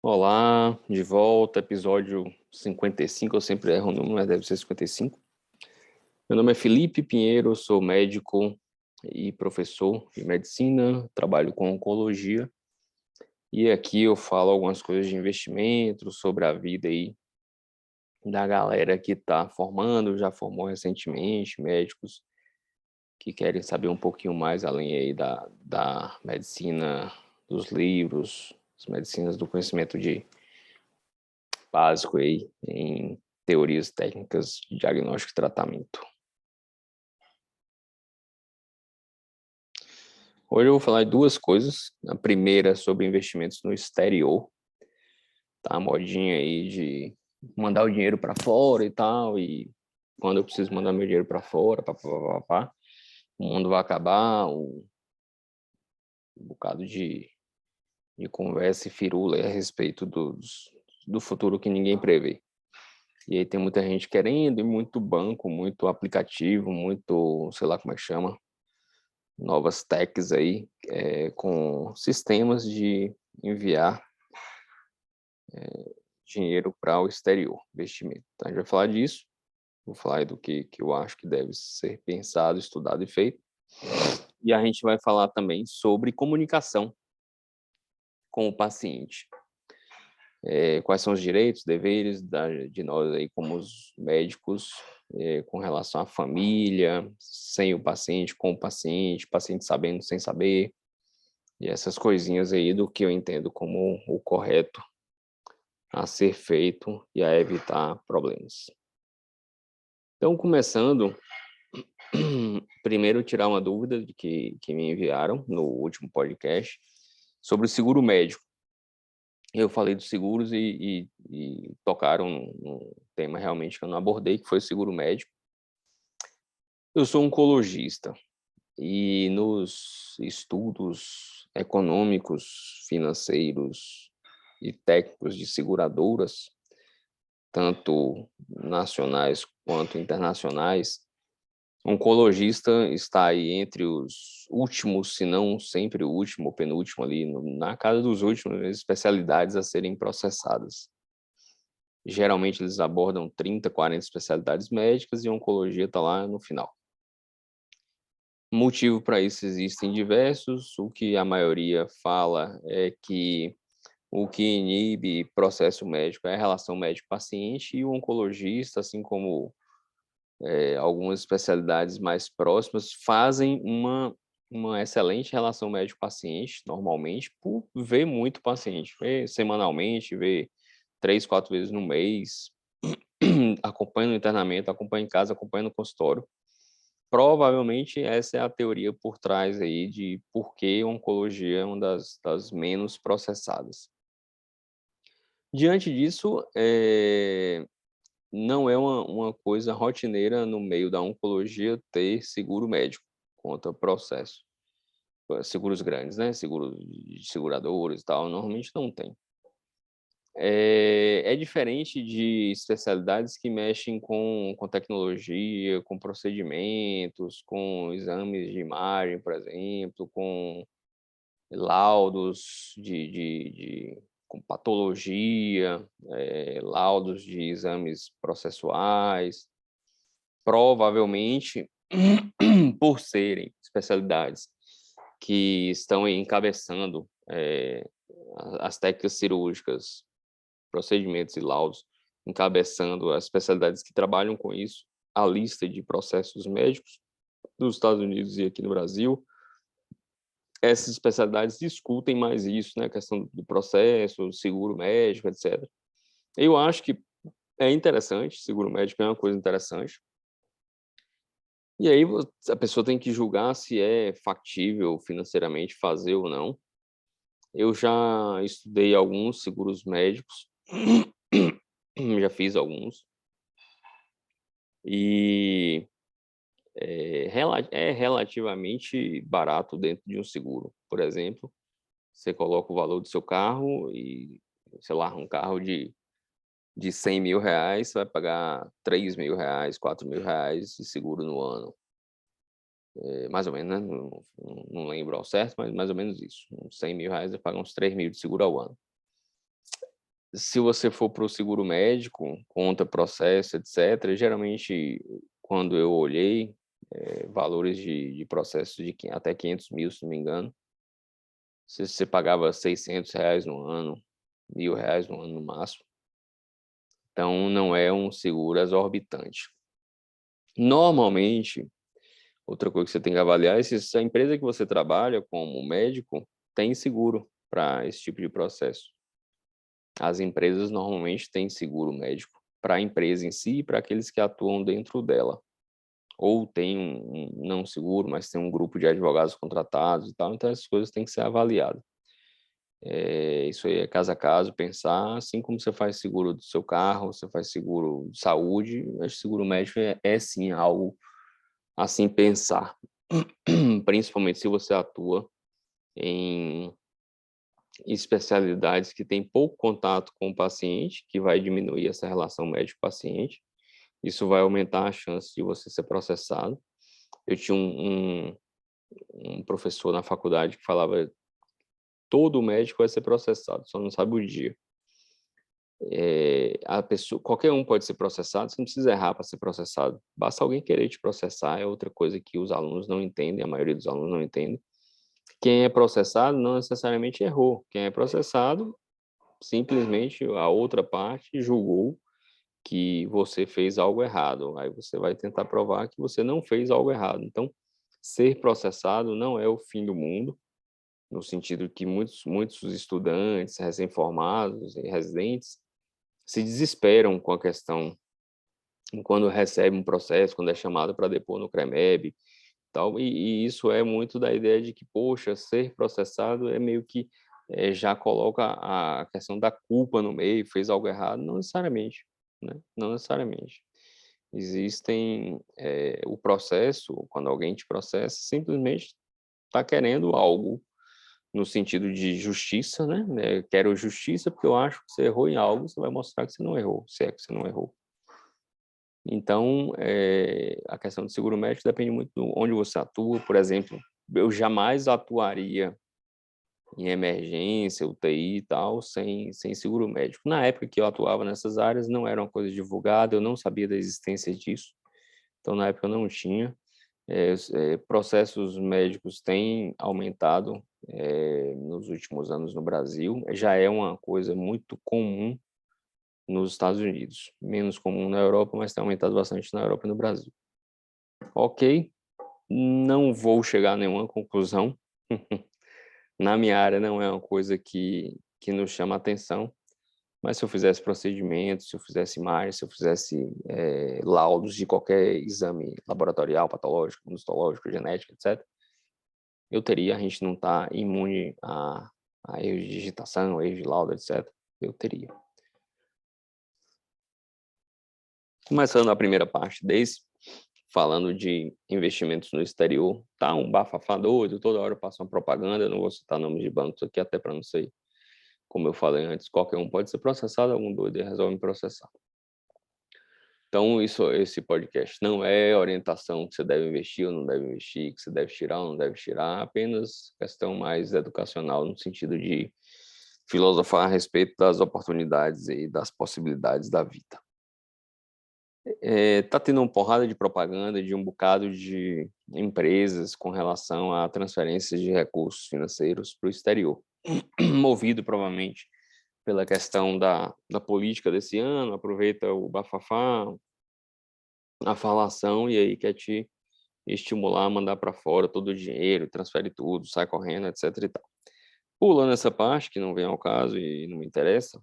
Olá, de volta, episódio 55, eu sempre erro o número, mas deve ser 55. Meu nome é Felipe Pinheiro, sou médico e professor de medicina, trabalho com oncologia, e aqui eu falo algumas coisas de investimento, sobre a vida aí da galera que está formando, já formou recentemente, médicos que querem saber um pouquinho mais além aí da medicina dos livros, as medicinas do conhecimento básico aí em teorias técnicas de diagnóstico e tratamento. Hoje eu vou falar de duas coisas. A primeira é sobre investimentos no exterior, tá? A modinha aí de mandar o dinheiro para fora e tal, e quando eu preciso mandar meu dinheiro para fora, o mundo vai acabar, um bocado de conversa e firula a respeito do futuro que ninguém prevê. E aí tem muita gente querendo, e muito banco, muito aplicativo, muito, sei lá como é que chama, novas techs aí, com sistemas de enviar dinheiro para o exterior, investimento. Então, a gente vai falar disso, vou falar do que eu acho que deve ser pensado, estudado e feito. E a gente vai falar também sobre comunicação com o paciente. Quais são os direitos, deveres de nós aí como os médicos com relação à família, sem o paciente, com o paciente sabendo, sem saber, e essas coisinhas aí do que eu entendo como o correto a ser feito e a evitar problemas. Então, começando, primeiro tirar uma dúvida que me enviaram no último podcast sobre o seguro médico. Eu falei dos seguros e tocaram num tema realmente que eu não abordei, que foi o seguro médico. Eu sou oncologista e nos estudos econômicos, financeiros e técnicos de seguradoras, tanto nacionais quanto internacionais, oncologista está aí entre os últimos, se não sempre o último ou penúltimo ali, na casa dos últimos especialidades a serem processadas. Geralmente eles abordam 30, 40 especialidades médicas e a oncologia está lá no final. Motivo para isso existem diversos, o que a maioria fala é que o que inibe processo médico é a relação médico-paciente, e o oncologista, assim como algumas especialidades mais próximas, fazem uma excelente relação médico-paciente, normalmente, por ver muito paciente, ver semanalmente, ver 3, 4 vezes no mês, acompanha no internamento, acompanha em casa, acompanha no consultório. Provavelmente essa é a teoria por trás aí de por que a oncologia é uma das menos processadas. Diante disso, não é uma coisa rotineira no meio da oncologia ter seguro médico contra processo. Seguros grandes, né? Seguros de seguradores e tal, normalmente não tem. É diferente de especialidades que mexem com tecnologia, com procedimentos, com exames de imagem, por exemplo, com laudos com patologia, laudos de exames processuais. Provavelmente, por serem especialidades que estão encabeçando as técnicas cirúrgicas, procedimentos e laudos, encabeçando as especialidades que trabalham com isso, a lista de processos médicos dos Estados Unidos e aqui no Brasil, essas especialidades discutem mais isso, né, a questão do processo, seguro médico, etc. Eu acho que é interessante, seguro médico é uma coisa interessante. E aí a pessoa tem que julgar se é factível financeiramente fazer ou não. Eu já estudei alguns seguros médicos, já fiz alguns, e é relativamente barato dentro de um seguro. Por exemplo, você coloca o valor do seu carro e, sei lá, um carro de 100 mil reais, você vai pagar 3 mil reais, 4 mil reais de seguro no ano. Mais ou menos, né? Não lembro ao certo, mas mais ou menos isso. Uns 100 mil reais, você paga uns 3 mil de seguro ao ano. se você for para o seguro médico, conta, processo, etc., geralmente, quando eu olhei, valores de processo de até 500 mil, se não me engano, se você pagava R$ 600 no ano, R$ 1.000 no ano no máximo, então não é um seguro exorbitante. Normalmente, outra coisa que você tem que avaliar é se a empresa que você trabalha como médico tem seguro para esse tipo de processo. As empresas normalmente têm seguro médico para a empresa em si e para aqueles que atuam dentro dela. Ou tem não seguro, mas tem um grupo de advogados contratados e tal, então essas coisas têm que ser avaliadas. Isso aí é caso a caso, pensar, assim como você faz seguro do seu carro, você faz seguro de saúde, acho que seguro médico é sim algo assim pensar, principalmente se você atua em especialidades que têm pouco contato com o paciente, que vai diminuir essa relação médico-paciente. Isso vai aumentar a chance de você ser processado. Eu tinha um professor na faculdade que falava: todo médico vai ser processado, só não sabe o dia. A pessoa, qualquer um pode ser processado, você não precisa errar para ser processado. Basta alguém querer te processar, é outra coisa que os alunos não entendem, a maioria dos alunos não entende. Quem é processado não necessariamente errou. Quem é processado, simplesmente a outra parte julgou que você fez algo errado. Aí você vai tentar provar que você não fez algo errado. Então, ser processado não é o fim do mundo, no sentido que muitos estudantes, recém-formados e residentes se desesperam com a questão quando recebe um processo, quando é chamado para depor no CREMEB, tal, e isso é muito da ideia de que, poxa, ser processado é meio que já coloca a questão da culpa no meio, fez algo errado, não necessariamente, né? Não necessariamente. Existem, o processo, quando alguém te processa, simplesmente está querendo algo no sentido de justiça, né? Quero justiça porque eu acho que você errou em algo, você vai mostrar que você não errou, se é que você não errou. Então, a questão do seguro médico depende muito de onde você atua. Por exemplo, eu jamais atuaria em emergência, UTI e tal, sem seguro médico. Na época que eu atuava nessas áreas, não era uma coisa divulgada, eu não sabia da existência disso. Então, na época, eu não tinha. Processos médicos têm aumentado nos últimos anos no Brasil. Já é uma coisa muito comum nos Estados Unidos. Menos comum na Europa, mas tem aumentado bastante na Europa e no Brasil. Ok, não vou chegar a nenhuma conclusão. Na minha área não é uma coisa que nos chama atenção, mas se eu fizesse procedimentos, se eu fizesse imagens, se eu fizesse laudos de qualquer exame laboratorial, patológico, histológico, genético, etc., eu teria, a gente não está imune a erros de digitação, erros de laudo, etc., eu teria. Começando a primeira parte falando de investimentos no exterior, tá um bafafá doido, toda hora passa uma propaganda, eu não vou citar nomes de bancos aqui, até para não ser, como eu falei antes, qualquer um pode ser processado, algum doido resolve me processar. Então, esse podcast não é orientação que você deve investir ou não deve investir, que você deve tirar ou não deve tirar, apenas questão mais educacional, no sentido de filosofar a respeito das oportunidades e das possibilidades da vida. Tá tendo uma porrada de propaganda de um bocado de empresas com relação a transferências de recursos financeiros para o exterior, movido provavelmente pela questão da política desse ano, aproveita o bafafá, a falação, e aí quer te estimular a mandar para fora todo o dinheiro, transfere tudo, sai correndo, etc e tal. Pulando essa parte, que não vem ao caso e não me interessa,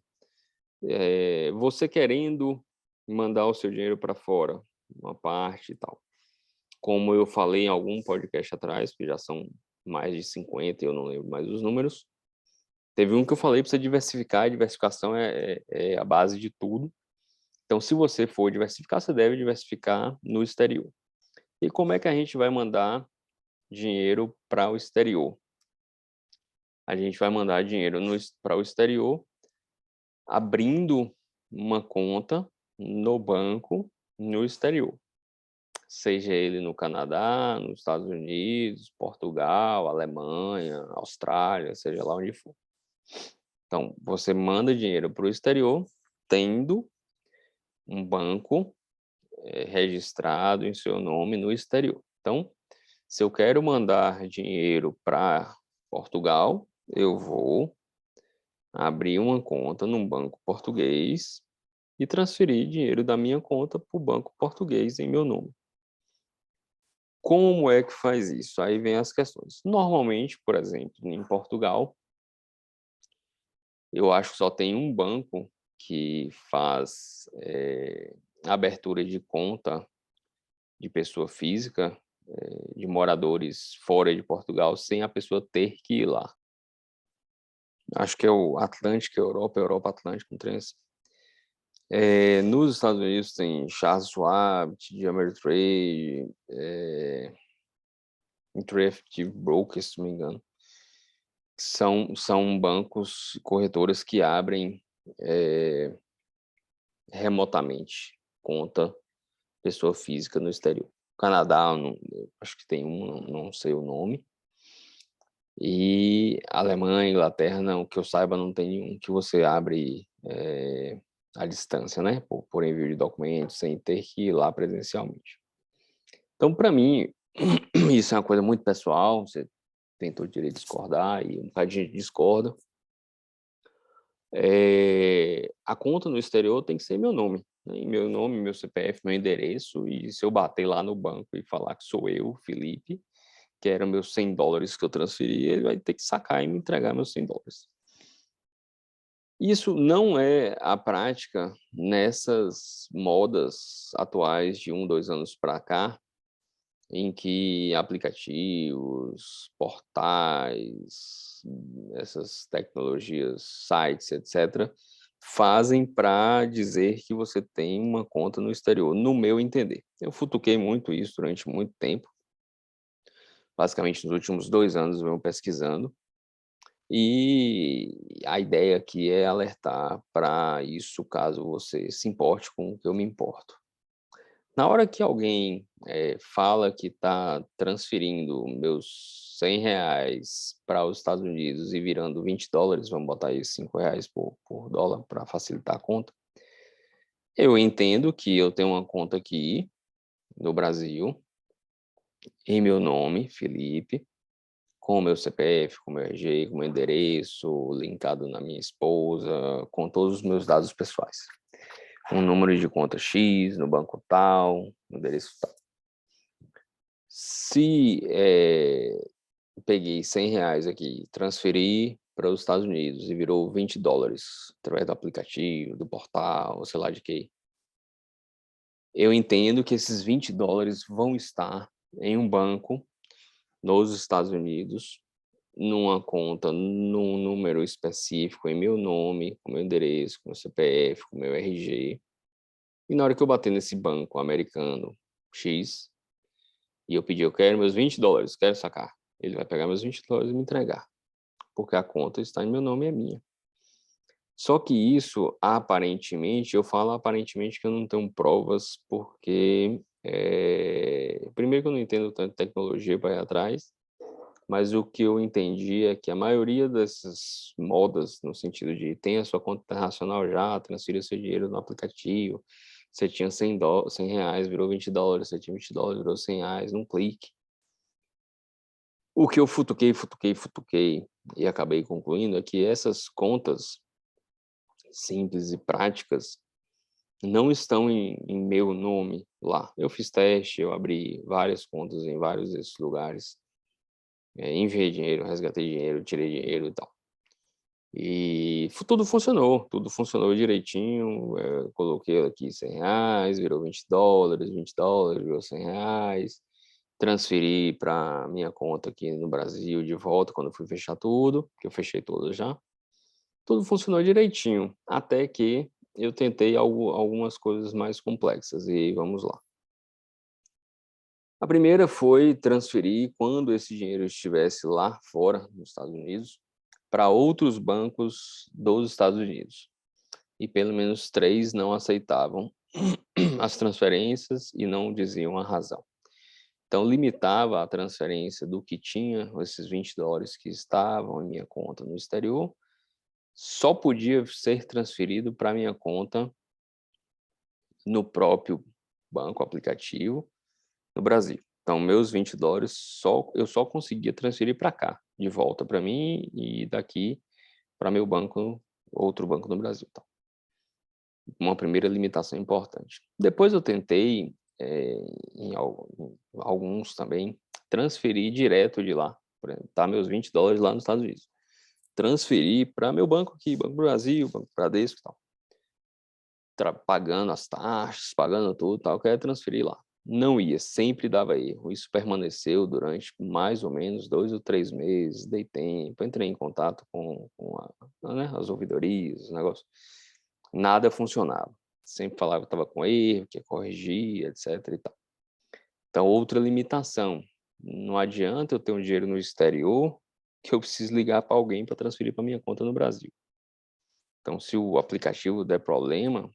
você querendo mandar o seu dinheiro para fora, uma parte e tal. Como eu falei em algum podcast atrás, que já são mais de 50, eu não lembro mais os números, teve um que eu falei para você diversificar, e diversificação é a base de tudo. Então, se você for diversificar, você deve diversificar no exterior. E como é que a gente vai mandar dinheiro para o exterior? A gente vai mandar dinheiro para o exterior abrindo uma conta no banco no exterior, seja ele no Canadá, nos Estados Unidos, Portugal, Alemanha, Austrália, seja lá onde for. Então, você manda dinheiro para o exterior, tendo um banco registrado em seu nome no exterior. Então, se eu quero mandar dinheiro para Portugal, eu vou abrir uma conta num banco português e transferir dinheiro da minha conta para o banco português em meu nome. Como é que faz isso? Aí vem as questões. Normalmente, por exemplo, em Portugal, eu acho que só tem um banco que faz abertura de conta de pessoa física, de moradores fora de Portugal, sem a pessoa ter que ir lá. Acho que é o Atlântico Europa Atlântico, um trem assim. Nos Estados Unidos tem Charles Schwab, TD Ameritrade, Interactive Brokers, se não me engano. São bancos, corretoras que abrem remotamente conta pessoa física no exterior. Canadá, acho que tem um, não sei o nome. E Alemanha, Inglaterra, não, que eu saiba, não tem nenhum que você abre à distância, né? Por envio de documentos, sem ter que ir lá presencialmente. Então, para mim, isso é uma coisa muito pessoal, você tem todo o direito de discordar, e um bocado de gente discorda. A conta no exterior tem que ser meu nome, né? Meu nome, meu CPF, meu endereço, e se eu bater lá no banco e falar que sou eu, Felipe, que eram meus $100 que eu transferi, ele vai ter que sacar e me entregar meus $100. Isso não é a prática nessas modas atuais de 2 anos para cá, em que aplicativos, portais, essas tecnologias, sites, etc., fazem para dizer que você tem uma conta no exterior, no meu entender. Eu futuquei muito isso durante muito tempo, basicamente nos últimos 2 anos eu venho pesquisando, e a ideia aqui é alertar para isso, caso você se importe com o que eu me importo. Na hora que alguém fala que está transferindo meus R$ 100 para os Estados Unidos e virando $20, vamos botar aí R$ 5 por dólar para facilitar a conta, eu entendo que eu tenho uma conta aqui no Brasil, em meu nome, Felipe, com o meu CPF, com o meu RG, com o meu endereço, linkado na minha esposa, com todos os meus dados pessoais. Um número de conta X, no banco tal, no endereço tal. Se peguei R$ 100 aqui, transferi para os Estados Unidos e virou $20 através do aplicativo, do portal, sei lá de quê, eu entendo que esses $20 vão estar em um banco nos Estados Unidos, numa conta, num número específico, em meu nome, com meu endereço, com meu CPF, com meu RG. E na hora que eu bater nesse banco americano X, e eu pedir, eu quero meus $20, quero sacar, ele vai pegar meus $20 e me entregar, porque a conta está em meu nome e é minha. Só que isso, aparentemente, eu falo aparentemente que eu não tenho provas, porque, primeiro que eu não entendo tanto tecnologia para ir atrás, mas o que eu entendi é que a maioria dessas modas, no sentido de tem a sua conta internacional já, transfira seu dinheiro no aplicativo, você tinha R$ 100, virou $20, você tinha $20, virou R$ 100, num clique. O que eu futuquei e acabei concluindo é que essas contas simples e práticas não estão em meu nome lá. Eu fiz teste, eu abri várias contas em vários desses lugares, enviei dinheiro, resgatei dinheiro, tirei dinheiro e tal. E tudo funcionou direitinho. Coloquei aqui R$ 100, virou $20, $20 virou R$ 100. Transferi para minha conta aqui no Brasil de volta quando eu fui fechar tudo, que eu fechei tudo já. Tudo funcionou direitinho, até que eu tentei algumas coisas mais complexas, e vamos lá. A primeira foi transferir, quando esse dinheiro estivesse lá fora, nos Estados Unidos, para outros bancos dos Estados Unidos. E pelo menos 3 não aceitavam as transferências e não diziam a razão. Então, limitava a transferência do que tinha, esses $20 que estavam em minha conta no exterior, só podia ser transferido para minha conta no próprio banco, aplicativo, no Brasil. Então, meus $20 eu só conseguia transferir para cá, de volta para mim e daqui para meu banco, outro banco no Brasil. Então, uma primeira limitação importante. Depois eu tentei, em alguns também, transferir direto de lá. Por exemplo, tá meus $20 lá nos Estados Unidos. Transferir para meu banco aqui, Banco do Brasil, Banco Bradesco e tal. Pagando as taxas, pagando tudo, tal, eu quero transferir lá. Não ia, sempre dava erro. Isso permaneceu durante mais ou menos 2 ou 3 meses, dei tempo, entrei em contato com né, as ouvidorias, os negócios. Nada funcionava. Sempre falava que estava com erro, que ia corrigir, etc. e tal. Então, outra limitação. Não adianta eu ter um dinheiro no exterior que eu preciso ligar para alguém para transferir para minha conta no Brasil. Então, se o aplicativo der problema,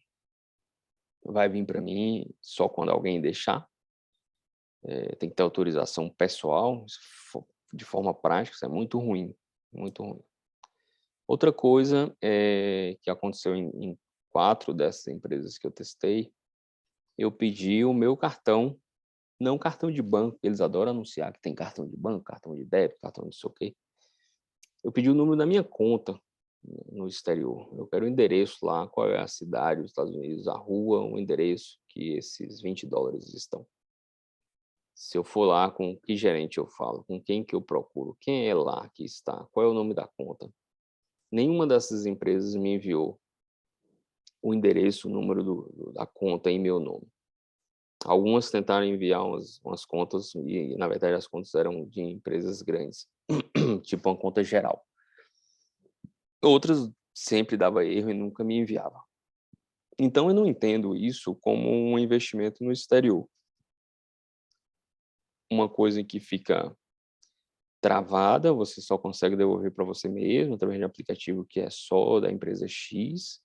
vai vir para mim só quando alguém deixar. Tem que ter autorização pessoal, de forma prática, isso é muito ruim, muito ruim. Outra coisa que aconteceu em 4 dessas empresas que eu testei, eu pedi o meu cartão, não cartão de banco, eles adoram anunciar que tem cartão de banco, cartão de débito, cartão de não sei o quê. Eu pedi o número da minha conta no exterior. Eu quero o endereço lá, qual é a cidade dos Estados Unidos, a rua, o endereço que esses $20 estão. Se eu for lá, com que gerente eu falo, com quem que eu procuro, quem é lá que está, qual é o nome da conta. Nenhuma dessas empresas me enviou o endereço, o número da conta em meu nome. Algumas tentaram enviar umas contas e, na verdade, as contas eram de empresas grandes, tipo uma conta geral. Outras sempre dava erro e nunca me enviava. Então, eu não entendo isso como um investimento no exterior. Uma coisa que fica travada, você só consegue devolver para você mesmo através de um aplicativo que é só da empresa X,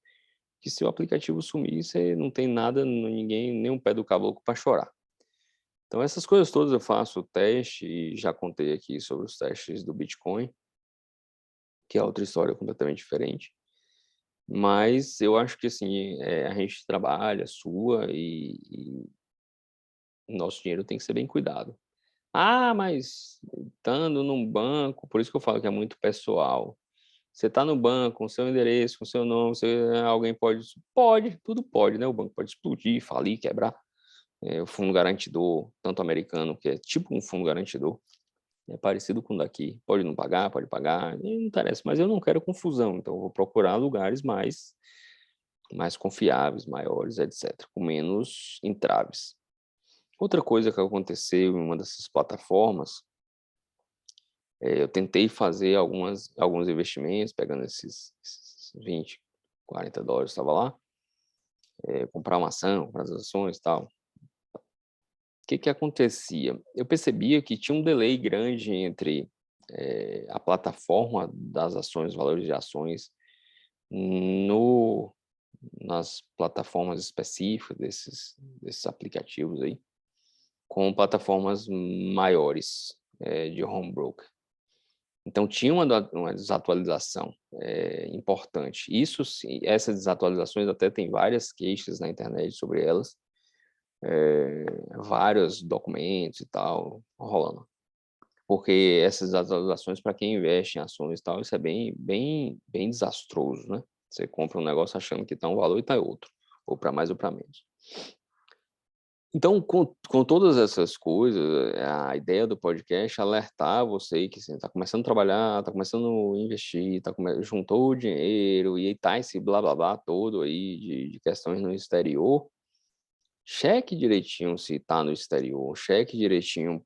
que se o aplicativo sumir, você não tem nada, ninguém, nem um pé do caboclo para chorar. Então essas coisas todas eu faço o teste e já contei aqui sobre os testes do Bitcoin, que é outra história completamente diferente. Mas eu acho que assim, a gente trabalha, sua e nosso dinheiro tem que ser bem cuidado. Ah, mas estando num banco, por isso que eu falo que é muito pessoal. Você está no banco, com seu endereço, com seu nome, alguém pode, tudo pode, né? O banco pode explodir, falir, quebrar. O fundo garantidor, tanto americano, que é tipo um fundo garantidor, é parecido com o daqui. Pode não pagar, pode pagar, não interessa. Mas eu não quero confusão, então eu vou procurar lugares mais confiáveis, maiores, etc., com menos entraves. Outra coisa que aconteceu em uma dessas plataformas, eu tentei fazer alguns investimentos, pegando esses $20, $40, estava lá, comprar uma ação, comprar as ações e tal. O que que acontecia? Eu percebia que tinha um delay grande entre a plataforma das ações, valores de ações, no, nas plataformas específicas desses aplicativos aí, com plataformas maiores de home broker. Então tinha uma desatualização importante. Isso sim, essas desatualizações até tem várias queixas na internet sobre elas, vários documentos e tal rolando. Porque essas atualizações, para quem investe em ações e tal, isso é bem, bem, bem desastroso, né? Você compra um negócio achando que está um valor e está outro, ou para mais ou para menos. Então, com todas essas coisas, a ideia do podcast é alertar você que está começando a trabalhar, está começando a investir, juntou o dinheiro e está esse blá blá blá todo aí de questões no exterior. Cheque direitinho se está no exterior, cheque direitinho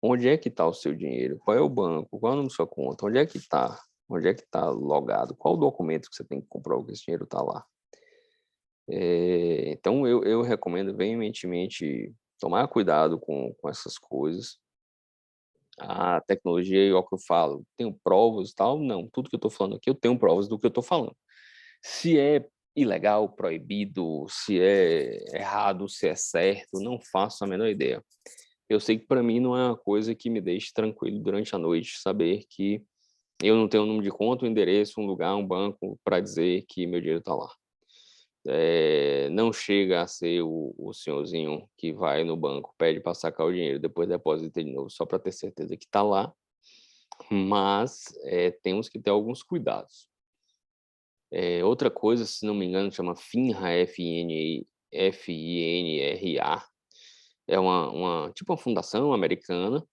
onde é que está o seu dinheiro, qual é o banco, qual é o nome da sua conta, onde é que está logado, qual o documento que você tem que comprovar que esse dinheiro está lá. Então, eu recomendo veementemente tomar cuidado com essas coisas. A tecnologia, igual que eu falo, tenho provas e tal? Não, tudo que eu estou falando aqui, eu tenho provas do que eu estou falando. Se é ilegal, proibido, se é errado, se é certo, não faço a menor ideia. Eu sei que para mim não é uma coisa que me deixe tranquilo durante a noite, saber que eu não tenho um número de conta, um endereço, um lugar, um banco para dizer que meu dinheiro está lá. Não chega a ser o senhorzinho que vai no banco, pede para sacar o dinheiro, depois deposita de novo, só para ter certeza que está lá, mas temos que ter alguns cuidados. Outra coisa, se não me engano, chama FINRA, FINRA, é tipo uma fundação americana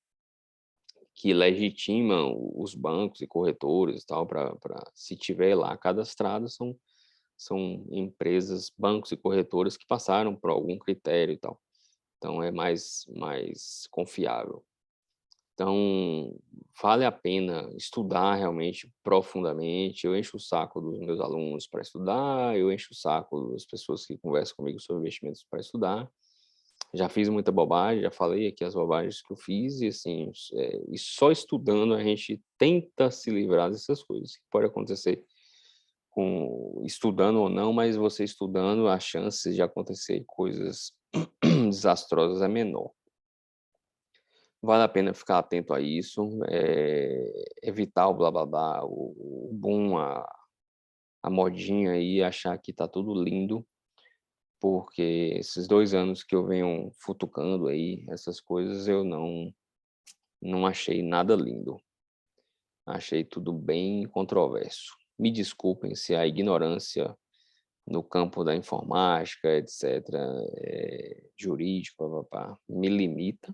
que legitima os bancos e corretores e tal, para se tiver lá cadastrado, são empresas, bancos e corretoras que passaram por algum critério e tal. Então, é mais confiável. Então, vale a pena estudar realmente profundamente. Eu encho o saco dos meus alunos para estudar, eu encho o saco das pessoas que conversam comigo sobre investimentos para estudar. Já fiz muita bobagem, já falei aqui as bobagens que eu fiz, e assim, e só estudando a gente tenta se livrar dessas coisas. Pode acontecer estudando ou não, mas você estudando, a chance de acontecer coisas desastrosas é menor. Vale a pena ficar atento a isso, evitar o blá blá blá, o boom, a modinha aí, achar que tá tudo lindo, porque esses 2 anos que eu venho futucando aí essas coisas, eu não achei nada lindo. Achei tudo bem controverso. Me desculpem se a ignorância no campo da informática, etc., jurídico, papapá, me limita,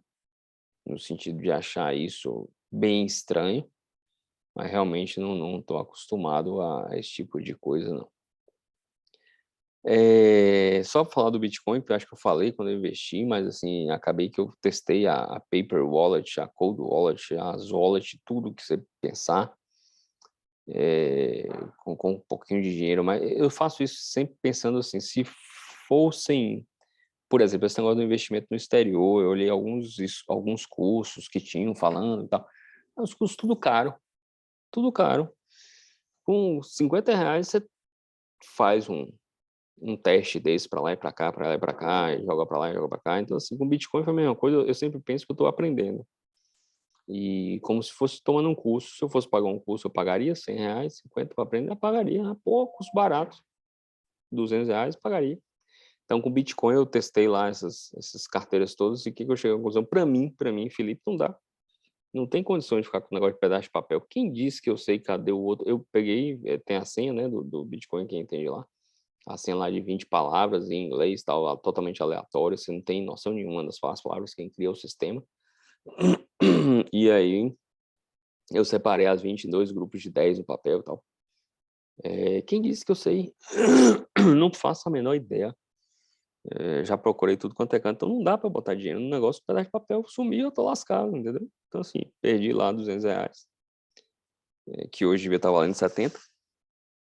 no sentido de achar isso bem estranho, mas realmente não estou acostumado a esse tipo de coisa, não. Só para falar do Bitcoin, que eu acho que eu falei quando eu investi, mas assim, acabei que eu testei a Paper Wallet, a Cold Wallet, as Wallet, tudo que você pensar, com um pouquinho de dinheiro, mas eu faço isso sempre pensando assim, se fossem, por exemplo, esse negócio do investimento no exterior, eu olhei alguns cursos que tinham falando e tal, os cursos tudo caro. Com R$ 50 você faz um teste desse para lá e para cá, para lá e para cá, e joga para lá e joga para cá. Então, assim, com Bitcoin foi a mesma coisa, eu sempre penso que eu estou aprendendo. E como se fosse tomando um curso. Se eu fosse pagar um curso, eu pagaria R$ 100, 50 para aprender, eu pagaria poucos baratos, R$ 200, pagaria. Então, com Bitcoin, eu testei lá essas carteiras todas, e o que eu cheguei à conclusão? Para mim, Felipe, não dá. Não tem condições de ficar com um negócio de pedaço de papel. Quem disse que eu sei cadê o outro? Eu peguei, tem a senha, né, do Bitcoin, quem entende lá. A senha lá de 20 palavras em inglês, tal, totalmente aleatório, você não tem noção nenhuma das palavras, quem cria o sistema. E aí, eu separei as 20 em 2 grupos de 10 no papel e tal. Quem disse que eu sei? Não faço a menor ideia. Já procurei tudo quanto é canto, então não dá para botar dinheiro no negócio, pedaço de papel sumiu, eu tô lascado, entendeu? Então, assim, perdi lá R$ 200, que hoje devia estar valendo 70,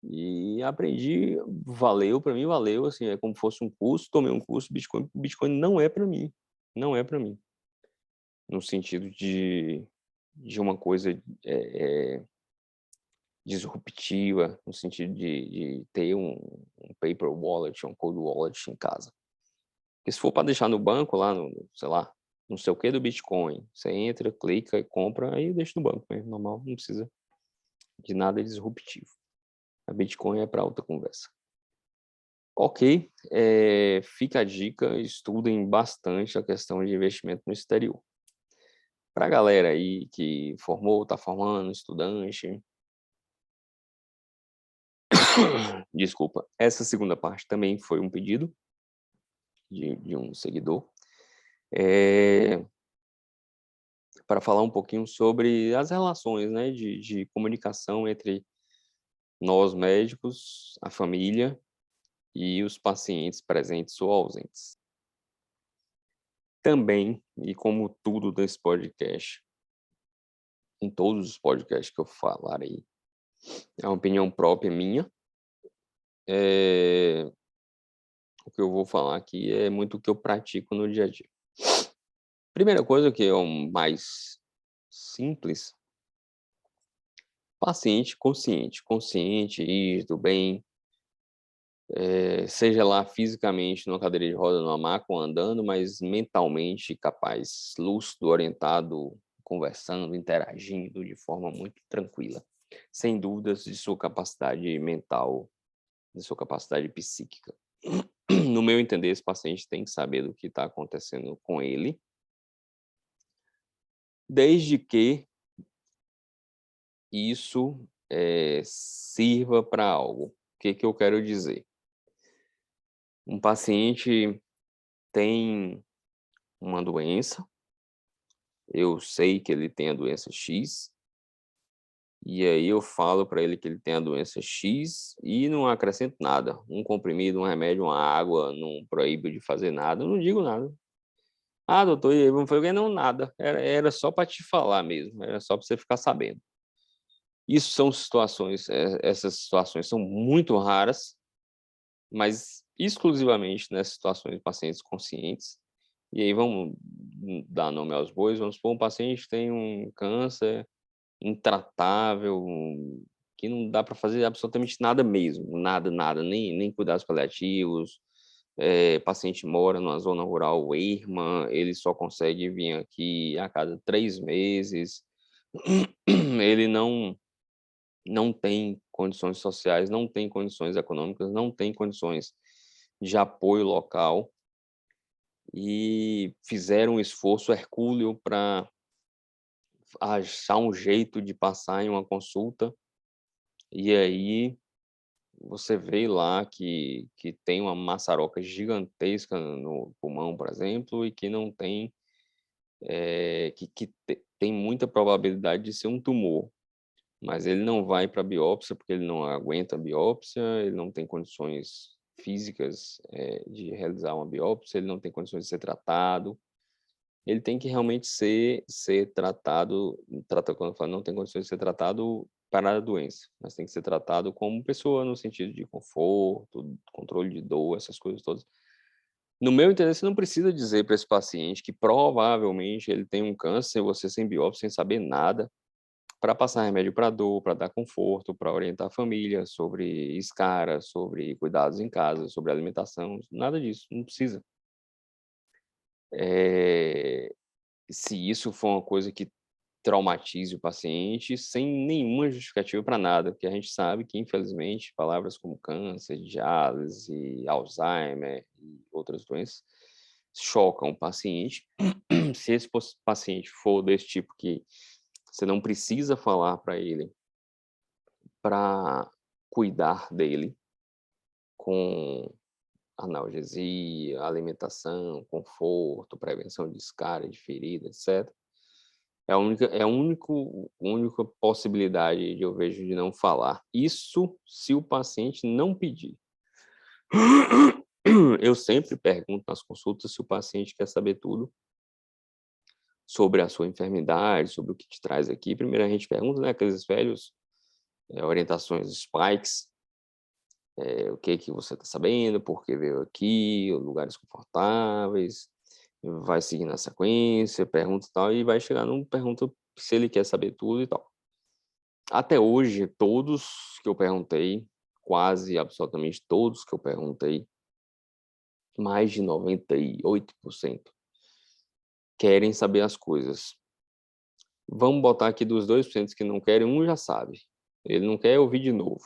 e aprendi, valeu, para mim valeu, assim, é como se fosse um curso, tomei um curso, Bitcoin não é para mim, não é para mim, no sentido de uma coisa disruptiva, no sentido de ter um paper wallet, um cold wallet em casa. Porque se for para deixar no banco, lá no, sei lá, não sei o que do Bitcoin, você entra, clica e compra, aí deixa no banco mesmo, normal, não precisa de nada disruptivo. A Bitcoin é para outra conversa. Ok, fica a dica, estudem bastante a questão de investimento no exterior. Para a galera aí que formou, está formando, estudante, desculpa, essa segunda parte também foi um pedido de um seguidor, para falar um pouquinho sobre as relações, né, de comunicação entre nós médicos, a família e os pacientes presentes ou ausentes. Também, e como tudo desse podcast, em todos os podcasts que eu falarei, é uma opinião própria minha. O que eu vou falar aqui é muito o que eu pratico no dia a dia. Primeira coisa, que é o mais simples: paciente consciente, rígido, bem, seja lá fisicamente numa cadeira de roda, numa maca ou andando, mas mentalmente capaz, lúcido, orientado, conversando, interagindo de forma muito tranquila. sem dúvidas, de sua capacidade mental, de sua capacidade psíquica. No meu entender, esse paciente tem que saber do que está acontecendo com ele, desde que isso, sirva para algo. O que que eu quero dizer? Um paciente tem uma doença, eu sei que ele tem a doença X, e aí eu falo para ele que ele tem a doença X e não acrescento nada. Um comprimido, um remédio, uma água, não proíbo de fazer nada, eu não digo nada. "Ah, doutor, e aí, não foi o quê?" "Não, nada, era só para te falar mesmo, era só para você ficar sabendo". Isso são situações, essas situações são muito raras, mas exclusivamente nessas situações de pacientes conscientes. E aí vamos dar nome aos bois, vamos supor, um paciente tem um câncer intratável, que não dá para fazer absolutamente nada mesmo, nada, nada, nem cuidados paliativos, paciente mora numa zona rural erma, ele só consegue vir aqui a cada 3 meses, ele não tem condições sociais, não tem condições econômicas, não tem condições de apoio local, e fizeram um esforço hercúleo para achar um jeito de passar em uma consulta, e aí você vê lá que tem uma maçaroca gigantesca no pulmão, por exemplo, e que não tem, que tem muita probabilidade de ser um tumor. Mas ele não vai para a biópsia, porque ele não aguenta a biópsia, ele não tem condições físicas, de realizar uma biópsia, ele não tem condições de ser tratado. Ele tem que realmente ser tratado, quando eu falo não tem condições de ser tratado para a doença, mas tem que ser tratado como pessoa no sentido de conforto, controle de dor, essas coisas todas. No meu entender, você não precisa dizer para esse paciente que provavelmente ele tem um câncer, você sem biópsia, sem saber nada, para passar remédio para dor, para dar conforto, para orientar a família sobre escara, sobre cuidados em casa, sobre alimentação, nada disso, não precisa. Eh, Se isso for uma coisa que traumatize o paciente, sem nenhuma justificativa para nada, porque a gente sabe que, infelizmente, palavras como câncer, diálise, Alzheimer e outras doenças chocam o paciente. Se esse paciente for desse tipo que você não precisa falar para ele para cuidar dele com analgesia, alimentação, conforto, prevenção de escara, de ferida, etc. É a única possibilidade de eu vejo de não falar. Isso se o paciente não pedir. Eu sempre pergunto nas consultas se o paciente quer saber tudo sobre a sua enfermidade, sobre o que te traz aqui. Primeiro a gente pergunta, né, aqueles velhos, orientações Spikes, o que que você está sabendo, por que veio aqui, lugares confortáveis, vai seguindo a sequência, pergunta e tal, e vai chegar num pergunta se ele quer saber tudo e tal. Até hoje, todos que eu perguntei, quase absolutamente todos que eu perguntei, mais de 98% querem saber as coisas. Vamos botar aqui dos 2% que não querem, um já sabe. Ele não quer ouvir de novo.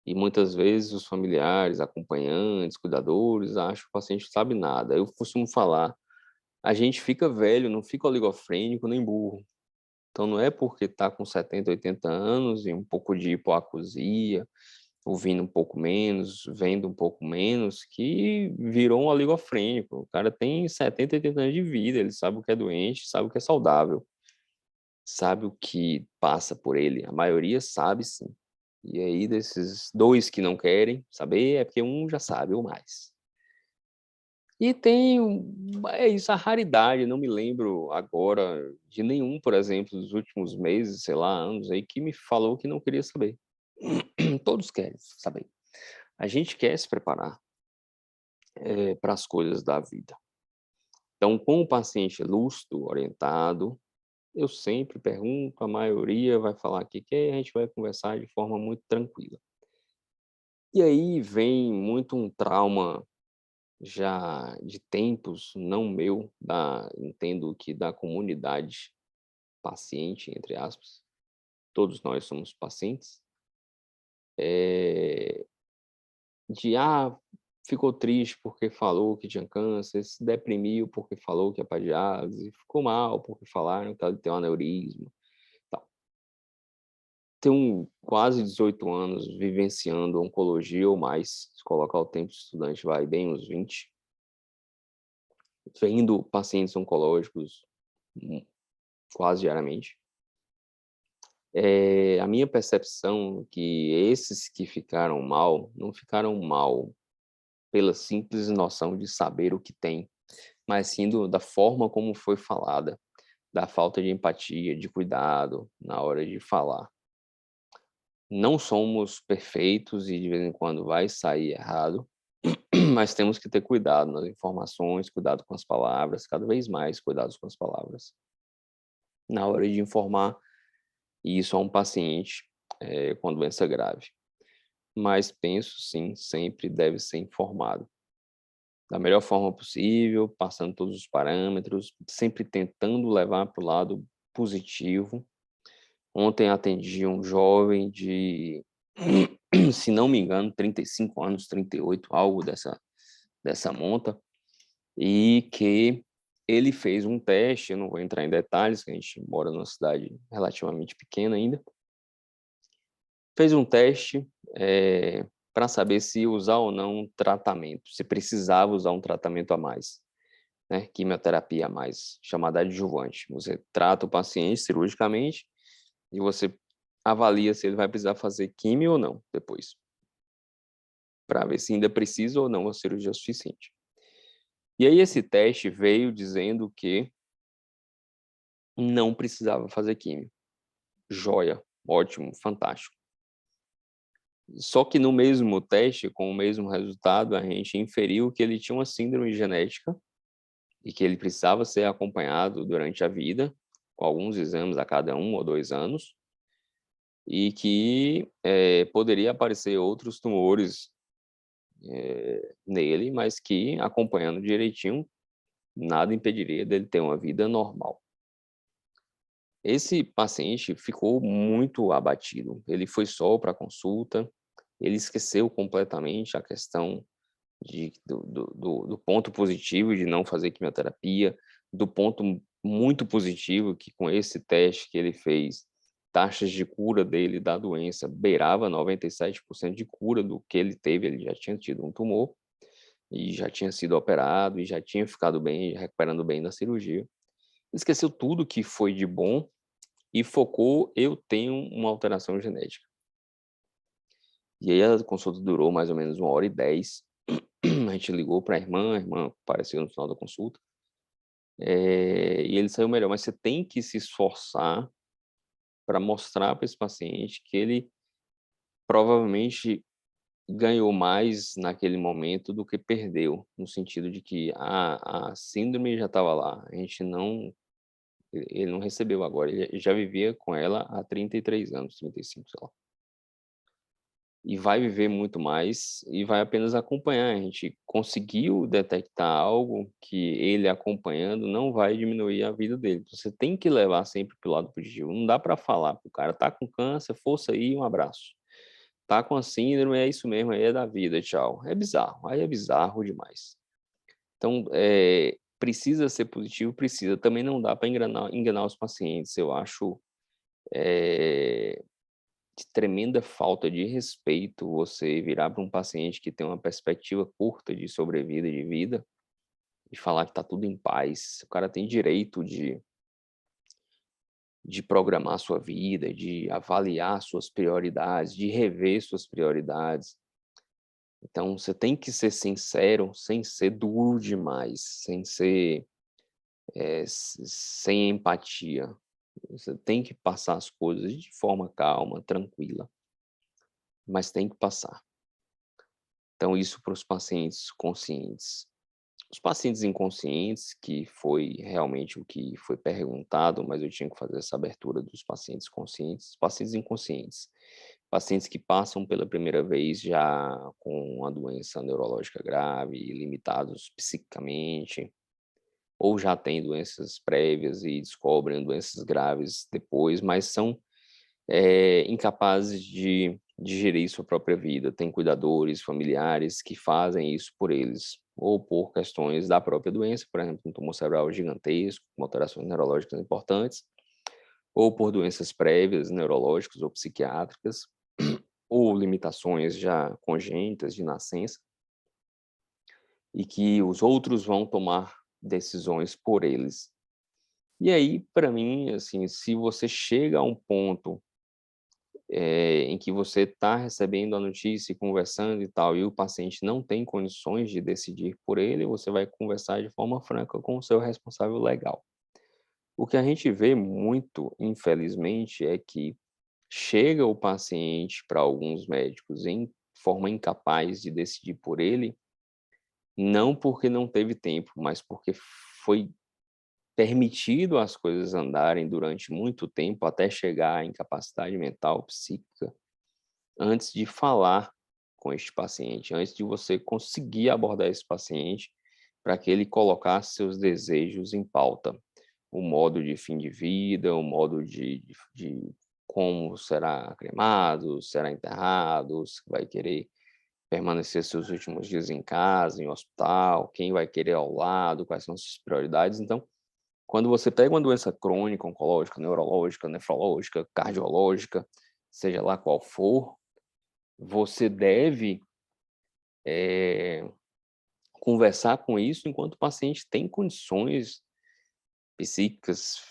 E muitas vezes os familiares, acompanhantes, cuidadores acham que o paciente não sabe nada. Eu costumo falar, a gente fica velho, não fica oligofrênico nem burro. Então não é porque está com 70, 80 anos e um pouco de hipoacusia, ouvindo um pouco menos, vendo um pouco menos, que virou um oligofrênico. O cara tem 70, 80 anos de vida, ele sabe o que é doente, sabe o que é saudável, sabe o que passa por ele. A maioria sabe sim. E aí, desses 2 que não querem saber, é porque um já sabe ou mais. E tem é isso, a raridade, não me lembro agora de nenhum, por exemplo, dos últimos meses, sei lá, anos aí, que me falou que não queria saber. Todos querem saber. A gente quer se preparar, para as coisas da vida. Então, com o paciente lúcido, orientado, eu sempre pergunto, a maioria vai falar que quer, e a gente vai conversar de forma muito tranquila. E aí vem muito um trauma já de tempos, não meu, entendo que da comunidade paciente, entre aspas, todos nós somos pacientes, eh, de ficou triste porque falou que tinha câncer, se deprimiu porque falou que é para diálise, ficou mal porque falaram que ela tem um aneurisma, tal. Tenho quase 18 anos vivenciando oncologia ou mais, se colocar o tempo de estudante vai bem uns 20, vendo pacientes oncológicos, quase diariamente. A minha percepção é que esses que ficaram mal, não ficaram mal pela simples noção de saber o que tem, mas sim da forma como foi falada, da falta de empatia, de cuidado na hora de falar. Não somos perfeitos e de vez em quando vai sair errado, mas temos que ter cuidado nas informações, cuidado com as palavras, cada vez mais cuidados com as palavras, na hora de informar isso a um paciente com doença grave. Mas penso sim, sempre deve ser informado da melhor forma possível, passando todos os parâmetros, sempre tentando levar para o lado positivo. Ontem atendi um jovem de, se não me engano, 35 anos, 38, algo dessa monta, e que ele fez um teste, eu não vou entrar em detalhes, que a gente mora numa cidade relativamente pequena ainda, fez um teste para saber se usar ou não um tratamento, se precisava usar um tratamento a mais, né? Quimioterapia a mais, chamada adjuvante. Você trata o paciente cirurgicamente e você avalia se ele vai precisar fazer quimio ou não depois, para ver se ainda precisa ou não a cirurgia suficiente. E aí esse teste veio dizendo que não precisava fazer quimio. Joia, ótimo, fantástico. Só que no mesmo teste, com o mesmo resultado, a gente inferiu que ele tinha uma síndrome genética e que ele precisava ser acompanhado durante a vida, com alguns exames a cada 1 ou 2 anos, e que poderia aparecer outros tumores nele, mas que, acompanhando direitinho, nada impediria dele ter uma vida normal. Esse paciente ficou muito abatido. Ele foi só para consulta, ele esqueceu completamente a questão do ponto positivo de não fazer quimioterapia, do ponto muito positivo que com esse teste que ele fez, taxas de cura dele da doença beirava 97% de cura do que ele teve, ele já tinha tido um tumor, e já tinha sido operado, e já tinha ficado bem, recuperando bem na cirurgia. Esqueceu tudo que foi de bom e focou: "Eu tenho uma alteração genética". E aí a consulta durou mais ou menos 1h10, a gente ligou para a irmã apareceu no final da consulta, e ele saiu melhor, mas você tem que se esforçar para mostrar para esse paciente que ele provavelmente ganhou mais naquele momento do que perdeu, no sentido de que a síndrome já estava lá, a gente não ele não recebeu agora, ele já vivia com ela há 33 anos, 35, sei lá. E vai viver muito mais e vai apenas acompanhar. A gente conseguiu detectar algo que ele acompanhando não vai diminuir a vida dele. Você tem que levar sempre para o lado positivo. Não dá para falar para o cara: "Tá com câncer, força aí, um abraço. Tá com a síndrome, é isso mesmo, aí é da vida, tchau". É bizarro, aí é bizarro demais. Então, precisa ser positivo, precisa. Também não dá para enganar os pacientes. Eu acho, de tremenda falta de respeito você virar para um paciente que tem uma perspectiva curta de sobrevida, de vida, e falar que está tudo em paz. O cara tem direito de programar sua vida, de avaliar suas prioridades, de rever suas prioridades. Então, você tem que ser sincero, sem ser duro demais, sem ser, sem empatia. Você tem que passar as coisas de forma calma, tranquila, mas tem que passar. Então, isso para os pacientes conscientes. Os pacientes inconscientes, que foi realmente o que foi perguntado, mas eu tinha que fazer essa abertura dos pacientes conscientes, pacientes inconscientes, pacientes que passam pela primeira vez já com uma doença neurológica grave, limitados psiquicamente, ou já têm doenças prévias e descobrem doenças graves depois, mas são incapazes de gerir sua própria vida, tem cuidadores, familiares que fazem isso por eles, ou por questões da própria doença, por exemplo, um tumor cerebral gigantesco, com alterações neurológicas importantes, ou por doenças prévias, neurológicas ou psiquiátricas, ou limitações já congênitas de nascença, e que os outros vão tomar decisões por eles. E aí, para mim, assim, se você chega a um ponto em que você está recebendo a notícia e conversando e tal, e o paciente não tem condições de decidir por ele, você vai conversar de forma franca com o seu responsável legal. O que a gente vê muito, infelizmente, é que chega o paciente para alguns médicos em forma incapaz de decidir por ele, não porque não teve tempo, mas porque foi permitido as coisas andarem durante muito tempo até chegar à incapacidade mental, psíquica, antes de falar com este paciente, antes de você conseguir abordar esse paciente para que ele colocasse seus desejos em pauta. O modo de fim de vida, o modo de como será cremado, será enterrado, se vai querer permanecer seus últimos dias em casa, em hospital, quem vai querer ao lado, quais são suas prioridades. Então, quando você pega uma doença crônica, oncológica, neurológica, nefrológica, cardiológica, seja lá qual for, você deve conversar com isso enquanto o paciente tem condições psíquicas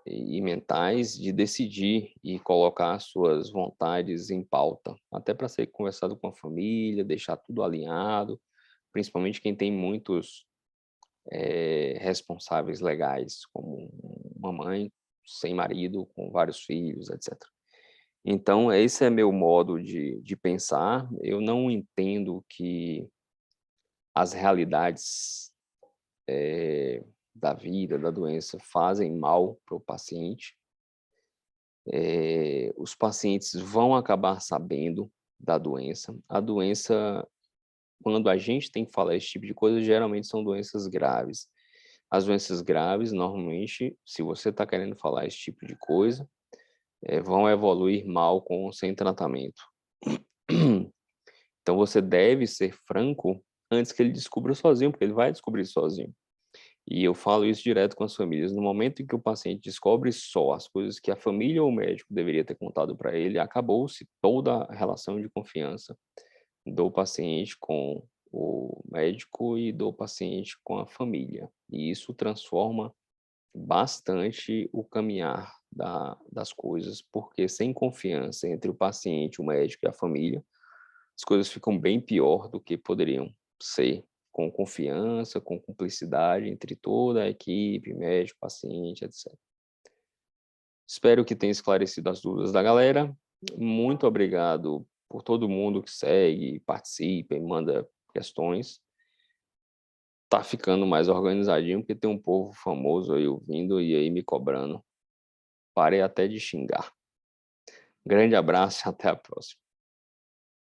e mentais de decidir e colocar suas vontades em pauta, até para ser conversado com a família, deixar tudo alinhado, principalmente quem tem muitos responsáveis legais, como uma mãe sem marido, com vários filhos, etc. Então, esse é meu modo de pensar. Eu não entendo que as realidades da vida, da doença, fazem mal para o paciente. Os pacientes vão acabar sabendo da doença. A doença, quando a gente tem que falar esse tipo de coisa, geralmente são doenças graves. As doenças graves, normalmente, se você está querendo falar esse tipo de coisa, vão evoluir mal com ou sem tratamento. Então você deve ser franco antes que ele descubra sozinho, porque ele vai descobrir sozinho. E eu falo isso direto com as famílias. No momento em que o paciente descobre só as coisas que a família ou o médico deveria ter contado para ele, acabou-se toda a relação de confiança do paciente com o médico e do paciente com a família. E isso transforma bastante o caminhar das coisas, porque sem confiança entre o paciente, o médico e a família, as coisas ficam bem pior do que poderiam ser, com confiança, com cumplicidade entre toda a equipe, médico, paciente, etc. Espero que tenha esclarecido as dúvidas da galera. Muito obrigado por todo mundo que segue, participa e manda questões. Tá ficando mais organizadinho, porque tem um povo famoso aí ouvindo e aí me cobrando. Parei até de xingar. Grande abraço e até a próxima.